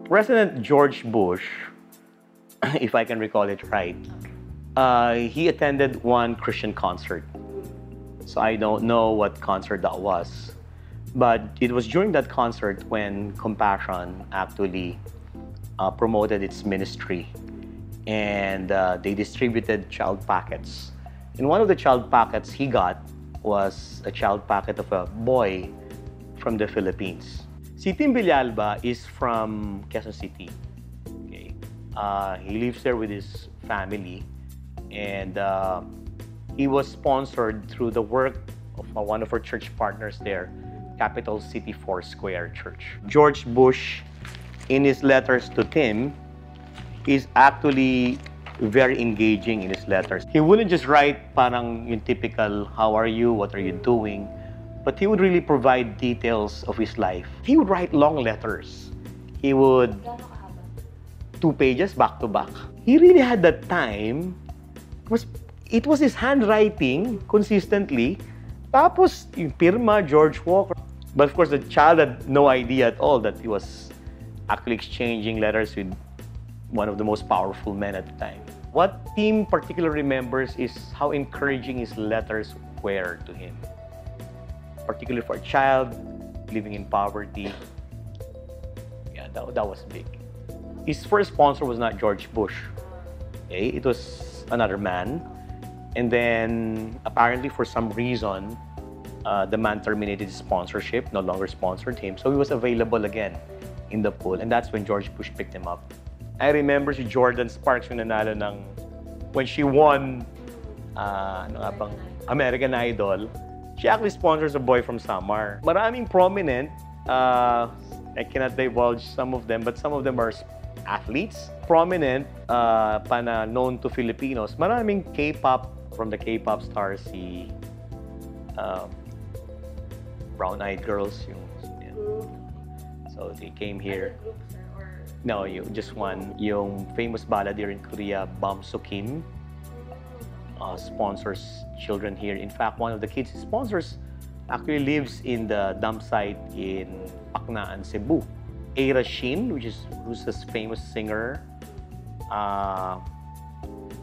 President George Bush, if I can recall it right, he attended one Christian concert. So I don't know what concert that was. But it was during that concert when Compassion actually promoted its ministry. And they distributed child packets. And one of the child packets he got was a child packet of a boy from the Philippines. Si Tim Villalba is from Quezon City. Okay. He lives there with his family. And he was sponsored through the work of one of our church partners there, Capital City Foursquare Church. George Bush, in his letters to Tim, is actually very engaging in his letters. He wouldn't just write parang yung typical, how are you, what are you doing? But he would really provide details of his life. He would write long letters. He would 2 pages back to back. He really had that time. It was his handwriting consistently. Tapos yung pirma, George Walker. But of course, the child had no idea at all that he was actually exchanging letters with one of the most powerful men at the time. What Tim particularly remembers is how encouraging his letters were to him. Particularly for a child living in poverty. Yeah, that was big. His first sponsor was not George Bush. Okay? It was another man. And then, apparently for some reason, the man terminated his sponsorship, no longer sponsored him. So he was available again in the pool. And that's when George Bush picked him up. I remember si Jordan Sparks yung nanalo ng, when she won American Idol, she actually sponsors a boy from Samar. Maraming prominent, I cannot divulge some of them, but some of them are athletes. Prominent, known to Filipinos. Maraming K-pop, from the K-pop stars, si brown-eyed girls. So they came here. No, just one. Yung famous balladeer in Korea, Bam Soo Kim, sponsors children here. In fact, one of the kids he sponsors actually lives in the dump site in Paknaan, Cebu. Aira Shin, who's this famous singer.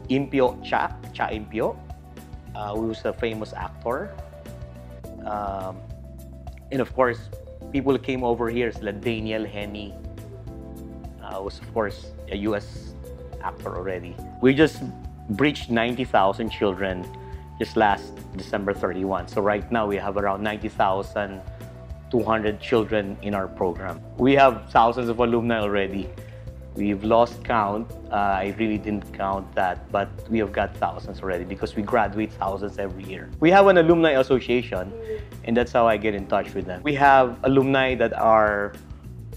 Impyo Cha Impyo, who's a famous actor. And of course, people who came over here, like Daniel Henney, was of course a US actor already. We just breached 90,000 children just last December 31. So right now we have around 90,200 children in our program. We have thousands of alumni already. We've lost count. I really didn't count that, but we have got thousands already because we graduate thousands every year. We have an alumni association, and that's how I get in touch with them. We have alumni that are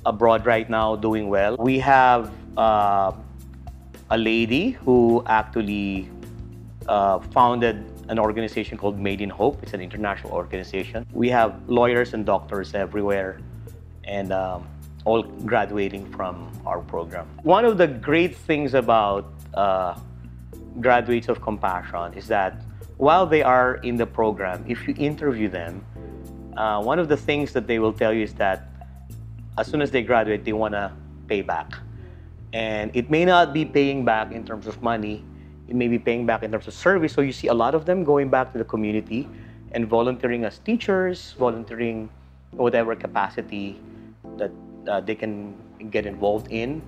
abroad right now doing well. We have a lady who actually founded an organization called Made in Hope. It's an international organization. We have lawyers and doctors everywhere, and all graduating from our program. One of the great things about graduates of Compassion is that while they are in the program, if you interview them, one of the things that they will tell you is that as soon as they graduate, they want to pay back. And it may not be paying back in terms of money, it may be paying back in terms of service. So you see a lot of them going back to the community and volunteering as teachers, volunteering whatever capacity that they can get involved in.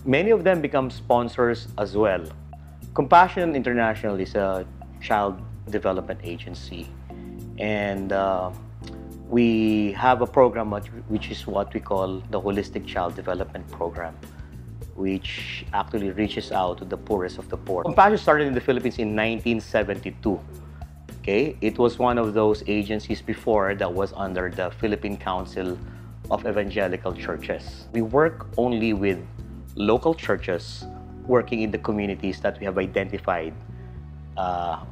Many of them become sponsors as well. Compassion International is a child development agency, and we have a program which is what we call the Holistic Child Development Program, which actually reaches out to the poorest of the poor. Compassion started in the Philippines in 1972. Okay, it was one of those agencies before that was under the Philippine Council of Evangelical Churches. We work only with local churches working in the communities that we have identified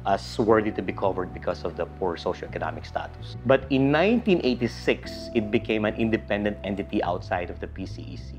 as worthy to be covered because of the poor socioeconomic status. But in 1986, it became an independent entity outside of the PCEC.